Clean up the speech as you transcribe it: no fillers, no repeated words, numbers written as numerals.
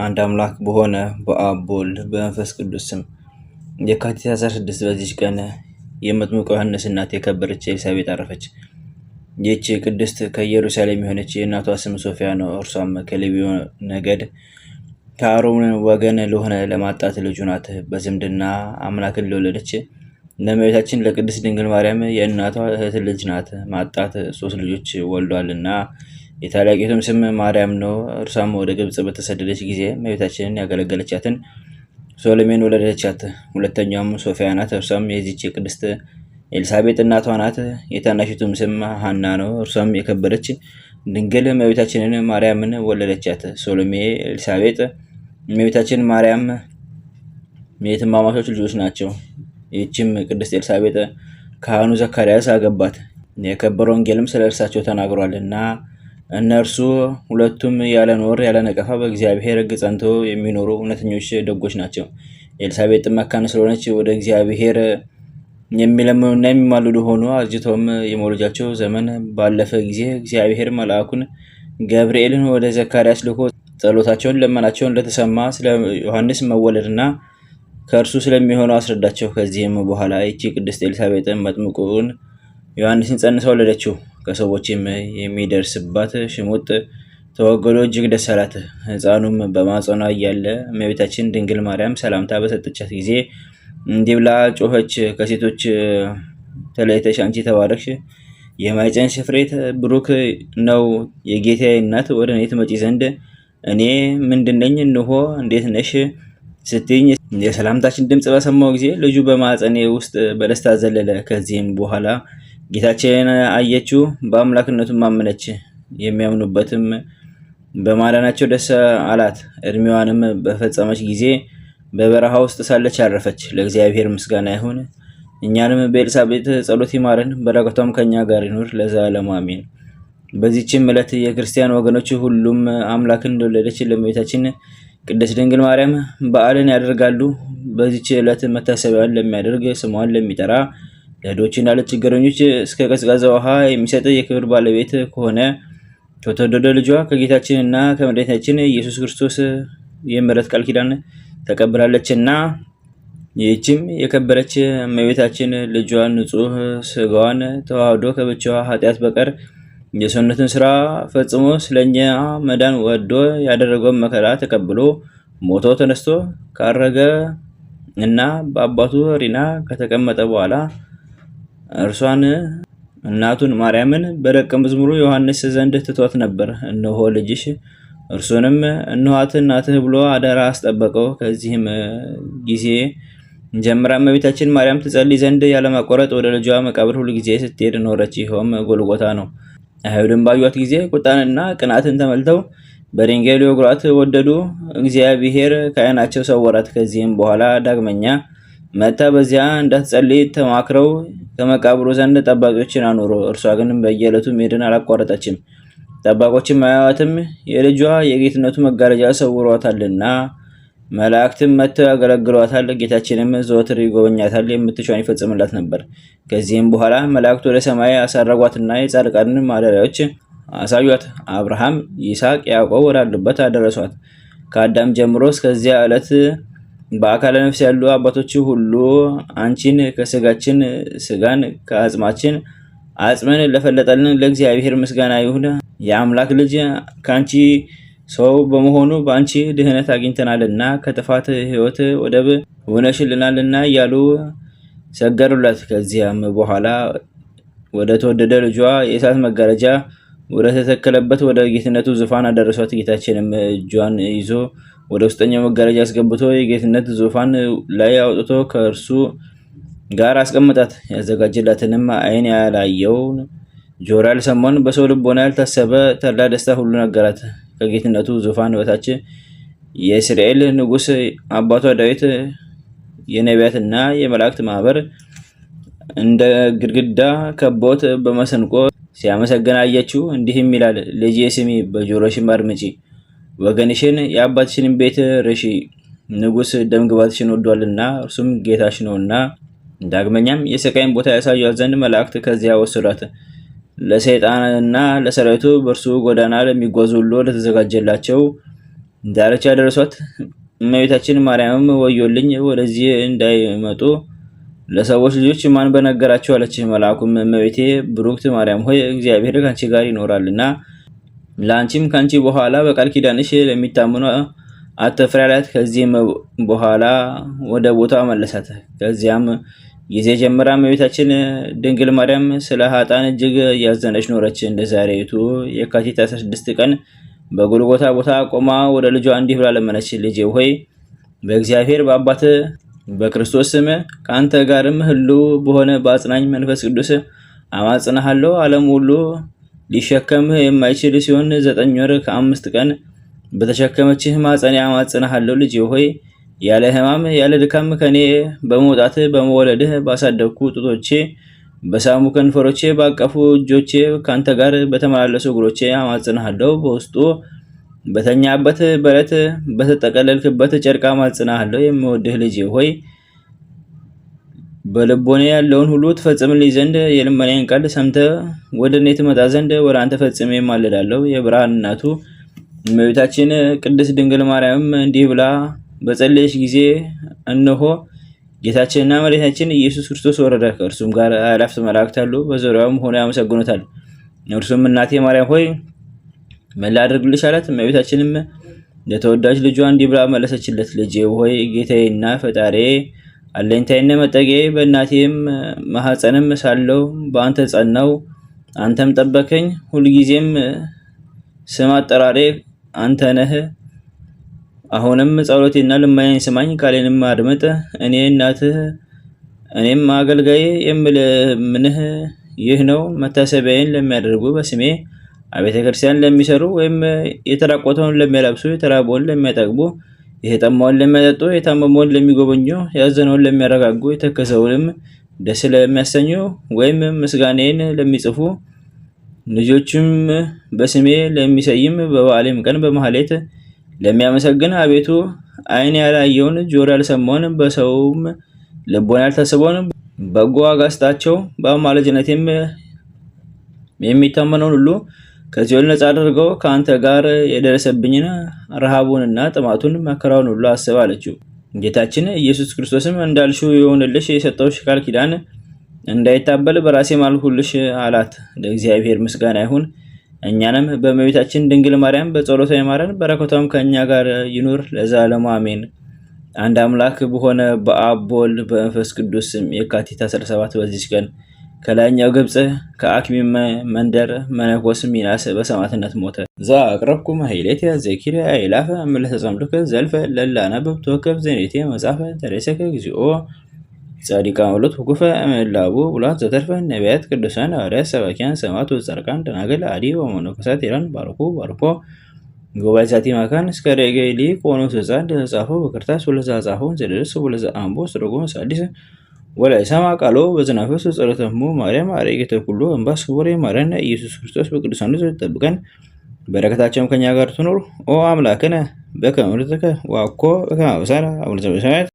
አንድ አምላክ በሆነ በአብ በወልድ በመንፈስ ቅዱስ ስም የካቲት 16 በዚች ቀን የመጥምቁ ዮሐንስ እናት የከበረች ኤልሳቤጥ አረፈች። ይህች ቅድስት ከኢየሩሳሌም የሆነች የእናቷ ስም ሶፊያ ነው። እርሷም ከሌዊ ነገድ ከአሮን ወገን ለሆነ ለማጣት ልጁ ናት። በዝምድና አምላክን ለወለደች ለእመቤታችን ለቅድስት ድንግል ማርያም የእናቷ እህት ልጅ ናት። ማጣት 3 ልጆች ወልዷልና የታላቂቱም ስም ማርያም ነው። እርሷም ወደ ግብጽ በተሰደደች ጊዜ እመቤታችንን ያገለገለቻትን ሶሎሜን ወለደቻት። ሁለተኛውም ሶፊያ ናት። እርሷም የዚች ቅድስት ኤልሳቤጥ እናቷ ናት። የታናሽቱም ስም ሐና ነው። እርሷም የከበረች ድንግል እመቤታችንን ማርያምን ወለደቻት። ሶሎሜ፣ ኤልሳቤጥ፣ እመቤታችን ማርያም የትማማቾች ልጆች ናቸው። ይህችም ቅድስት ኤልሳቤጥ ካህኑ ዘካርያስ አገባት። የከበረ ወንጌልም ስለ እርሳቸው ተናግሯልና እነርሱ ሁለቱም ያለ ኖር ያለ ነቀፋ በእግዚአብሔር ሕግ ጸንቶ የሚኖሩ እውነተኞች ደጎች ናቸው። ኤልሳቤጥ መካን ስለሆነች ወደ እግዚአብሔር የሚለምኑና የሚማልዱ ሆኖ አርጅተውም የመውለጃቸው ዘመን ባለፈ ጊዜ እግዚአብሔር መልአኩን ገብርኤልን ወደ ዘካርያስ ልኮ ጸሎታቸውን ለመናቸውን እንደተሰማ ስለ ዮሐንስ መወለድና ከእርሱ ስለሚሆነው አስረዳቸው። ከዚህም በኋላ ይቺ ቅድስት ኤልሳቤጥ መጥምቁን ዮሐንስን ጸንሳ ወለደችው። ከሰዎችም የሚደርስባት ሽሙጥ ተወግዶ እጅግ ደስ አላት። ሕፃኑም በማጸኗ እያለ እመቤታችን ድንግል ማርያም ሰላምታ በሰጠቻት ጊዜ እንዲህ ብላ ጮኸች። ከሴቶች ተለይተሽ አንቺ ተባረክሽ፣ የማኅፀንሽ ፍሬ ብሩክ ነው። የጌታዬ እናት ወደ እኔ ትመጪ ዘንድ እኔ ምንድነኝ? እንሆ እንዴት ነሽ ስትይኝ የሰላምታችን ድምፅ በሰማው ጊዜ ልጁ በማኅፀኔ ውስጥ በደስታ ዘለለ። ከዚህም በኋላ ጌታችን አየችው፣ በአምላክነቱም አመነች። የሚያምኑበትም በማዳናቸው ደስ አላት። እድሜዋንም በፈጸመች ጊዜ በበረሃ ውስጥ ሳለች አረፈች። ለእግዚአብሔር ምስጋና ይሁን፣ እኛንም በኤልሳቤጥ ጸሎት ይማረን፣ በረከቷም ከኛ ጋር ይኑር ለዘላለሙ አሜን። በዚህችም ዕለት የክርስቲያን ወገኖች ሁሉም አምላክን እንደወለደች ለእመቤታችን ቅድስት ድንግል ማርያም በዓልን ያደርጋሉ። በዚች ዕለት መታሰቢያን ለሚያደርግ ስሟን ለሚጠራ ለድሆችና ለችግረኞች እስከ ቀዝቃዛ ውሃ የሚሰጥ የክብር ባለቤት ከሆነ ከተወደደ ልጇ ከጌታችንና ከመድኃኒታችን ኢየሱስ ክርስቶስ የምሕረት ቃል ኪዳን ተቀብላለችና ይህችም የከበረች እመቤታችን ልጇን ንጹሕ ሥጋዋን ተዋህዶ ከብቻዋ ኃጢአት በቀር የሰውነትን ስራ ፈጽሞ ስለኛ መዳን ወዶ ያደረገውን መከራ ተቀብሎ ሞቶ ተነስቶ ካረገ እና በአባቱ ሪና ከተቀመጠ በኋላ እርሷን እናቱን ማርያምን በደቀ መዝሙሩ ዮሐንስ ዘንድ ትቷት ነበር። እነሆ ልጅሽ፣ እርሱንም እነኋት እናትህ ብሎ አደራ አስጠበቀው። ከዚህም ጊዜ ጀምራ እመቤታችን ማርያም ትጸልይ ዘንድ ያለማቋረጥ ወደ ልጇ መቃብር ሁል ጊዜ ስትሄድ ኖረች። ይኸውም ጎልጎታ ነው። አይሁድም ባዩት ጊዜ ቁጣንና ቅናትን ተመልተው በድንጋይ ሊወግሯት ወደዱ። እግዚአብሔር ከዓይናቸው ሰወራት። ከዚህም በኋላ ዳግመኛ መታ በዚያ እንዳትጸልይ ተማክረው ከመቃብሩ ዘንድ ጠባቂዎችን አኖሩ። እርሷ ግን በየዕለቱ መሄድን አላቋረጠችም። ጠባቆችም አያዋትም፣ የልጇ የጌትነቱ መጋረጃ ሰውሯታልና። መላእክትም መጥተው ያገለግሏታል። ጌታችንም ዘወትር ይጎበኛታል፣ የምትሻውን ይፈጽምላት ነበር። ከዚህም በኋላ መላእክት ወደ ሰማይ አሳረጓትና የጻድቃንን ማደሪያዎች አሳዩት። አብርሃም፣ ይስሐቅ፣ ያዕቆብ ወዳሉበት አደረሷት። ከአዳም ጀምሮ እስከዚያ ዕለት በአካለ ነፍስ ያሉ አባቶች ሁሉ አንቺን ከስጋችን ስጋን ከአጽማችን አጽመን ለፈለጠልን ለእግዚአብሔር ምስጋና ይሁን። የአምላክ ልጅ ከአንቺ ሰው በመሆኑ በአንቺ ድህነት አግኝተናልና ከጥፋት ሕይወት ወደብ ሆነሽልናልና እያሉ ሰገሩላት። ከዚያም በኋላ ወደ ተወደደ ልጇ የእሳት መጋረጃ ወደ ተተከለበት ወደ ጌትነቱ ዙፋን አደረሷት። ጌታችንም እጇን ይዞ ወደ ውስጠኛው መጋረጃ አስገብቶ የጌትነት ዙፋን ላይ አውጥቶ ከእርሱ ጋር አስቀመጣት። ያዘጋጀላትንም ዓይን ያላየውን ጆሮ ያልሰማውን በሰው ልቦና ያልታሰበ ተድላ ደስታ ሁሉ ነገራት። ከጌትነቱ ዙፋን በታች የእስራኤል ንጉሥ አባቷ ዳዊት የነቢያትና የመላእክት ማህበር እንደ ግድግዳ ከቦት በመሰንቆ ሲያመሰግን አየችው። እንዲህም ይላል፣ ልጄ ስሚ፣ በጆሮሽም አድምጪ፣ ወገንሽን የአባትሽን ቤት ርሺ። ንጉሥ ደምግባትሽን ወዷልና እርሱም ጌታሽ ነውና። ዳግመኛም የስቃይን ቦታ ያሳዩት ዘንድ መላእክት ከዚያ ወሰዷት። ለሰይጣንና ለሰራዊቱ በእርሱ ጎዳና ለሚጓዙ ሁሉ ለተዘጋጀላቸው ዳርቻ ደረሷት። እመቤታችን ማርያምም ወዮልኝ፣ ወደዚህ እንዳይመጡ ለሰዎች ልጆች ማን በነገራቸው አለች። መልአኩም እመቤቴ ብሩክት ማርያም ሆይ እግዚአብሔር ከአንቺ ጋር ይኖራልና ለአንቺም ከአንቺ በኋላ በቃል ኪዳንሽ ለሚታመኑ አትፍሪ አላት። ከዚህም በኋላ ወደ ቦታው መለሳት። ከዚያም ጊዜ ጀምራ እመቤታችን ድንግል ማርያም ስለ ኃጥአን እጅግ እያዘነች ኖረች። እንደ ዛሬቱ የካቲት 16 ቀን በጎልጎታ ቦታ ቆማ ወደ ልጇ እንዲህ ብላ ለመነች። ልጄ ሆይ በእግዚአብሔር በአባት በክርስቶስ ስም ከአንተ ጋርም ሕልው በሆነ በአጽናኝ መንፈስ ቅዱስ አማጽናሃለሁ። ዓለም ሁሉ ሊሸከምህ የማይችል ሲሆን 9 ወር ከ5 ቀን በተሸከመችህ ማጸኔ አማጽናሃለሁ። ልጄ ሆይ ያለ ሕማም ያለ ድካም ከኔ በመውጣት በመወለድህ ባሳደግኩ ጡቶቼ በሳሙ ከንፈሮቼ ባቀፉ እጆቼ ካንተ ጋር በተመላለሱ እግሮቼ አማጽናሃለሁ። በውስጡ በተኛበት በረት በተጠቀለልክበት ጨርቅ አማጽናሃለሁ። የምወድህ ልጄ ሆይ በልቦኔ ያለውን ሁሉ ትፈጽምልኝ ዘንድ የልመናዬን ቃል ሰምተህ ወደ እኔ ትመጣ ዘንድ ወደ አንተ ፈጽሜ እማልዳለሁ። የብርሃን እናቱ እመቤታችን ቅድስት ድንግል ማርያም እንዲህ ብላ በጸለየች ጊዜ እነሆ ጌታችንና መድኃኒታችን ኢየሱስ ክርስቶስ ወረደ። ከእርሱም ጋር አእላፍት መላእክት አሉ፣ በዙሪያውም ሆነው ያመሰግኑታል። እርሱም እናቴ ማርያም ሆይ ምን ላድርግልሽ አላት። እመቤታችንም ለተወዳጅ ልጇ እንዲህ ብላ መለሰችለት። ልጄ ሆይ ጌታዬና ፈጣሪዬ አለኝታዬና መጠጊያዬ፣ በእናቴም ማኅፀንም ሳለሁ በአንተ ጸናው፣ አንተም ጠበከኝ። ሁልጊዜም ስም አጠራሬ አንተ ነህ። አሁንም ጸሎቴና ልመናዬን ስማኝ፣ ቃሌንም አድምጥ። እኔ እናትህ እኔም አገልጋዬ የምለምንህ ይህ ነው። መታሰቢያዬን ለሚያደርጉ በስሜ አብያተ ክርስቲያን ለሚሰሩ ወይም የተራቆተውን ለሚያለብሱ፣ የተራበውን ለሚያጠግቡ፣ የተጠማውን ለሚያጠጡ፣ የታመመውን ለሚጎበኙ፣ ያዘነውን ለሚያረጋጉ፣ የተከዘውንም ደስ ለሚያሰኙ ወይም ምስጋናዬን ለሚጽፉ ልጆችም በስሜ ለሚሰይም በበዓሌም ቀን በማህሌት ለሚያመሰግን አቤቱ ዓይን ያላየውን ጆሮ ያልሰማውን በሰውም ልቦና ያልታሰበውን በጎ ዋጋ ስጣቸው። በአማላጅነቴም የሚታመነውን ሁሉ ከሲኦል ነፃ አድርገው። ከአንተ ጋር የደረሰብኝን ረሃቡንና ጥማቱን መከራውን ሁሉ አስብ አለችው። ጌታችን ኢየሱስ ክርስቶስም እንዳልሽው የሆንልሽ የሰጠውሽ ቃል ኪዳን እንዳይታበል በራሴ ማልሁልሽ አላት። ለእግዚአብሔር ምስጋና ይሁን። እኛንም በእመቤታችን ድንግል ማርያም በጸሎቷ ይማረን፣ በረከቷም ከእኛ ጋር ይኑር ለዘላለሙ አሜን። አንድ አምላክ በሆነ በአብ በወልድ በመንፈስ ቅዱስ ስም የካቲት 17 በዚች ቀን ከላይኛው ግብፅ ከአክሚም መንደር መነኮስ ሚናስ በሰማዕትነት ሞተ። ዛ አቅረብኩ ማሕሌተ ዘኪርየ አእላፈ እምዕለተ ጸምዱከ ዘልፈ ለላነብብ ተወከፍ ዘኔቴ መጽሐፈ ተሬሰከ እግዚኦ ጻድቃ ወሎት ሁኩፈ እምላቡ ብሏት ዘተርፈ ነቢያት ቅዱሳን ሐዋርያት ሰባኪያን ሰማዕታት ወጻድቃን ደናግል አዲ ወመነኮሳት ኢራን ባርኮ ጉባኤ ዛቲ ማካን እስከ ረገሊ ቆኖ ተጻድ ተጻፈው በክርታስ ወለዛ ጻፈው ዘደረስ ወለዛ አምቦ ስርጎ ሳዲስ ወላ ሰማ ቃሎ በዝናፈስ ጸሎተሙ ማርያም አረጋተ ኩሉ እንባስ ወሬ ማረነ ኢየሱስ ክርስቶስ በቅዱሳኑ ተጠብቀን በረከታቸውም ከኛ ጋር ትኖር። ኦ አምላክነ በከመ ምሕረትከ ወአኮ በከመ አበሳነ አቡነ ዘበሰማያት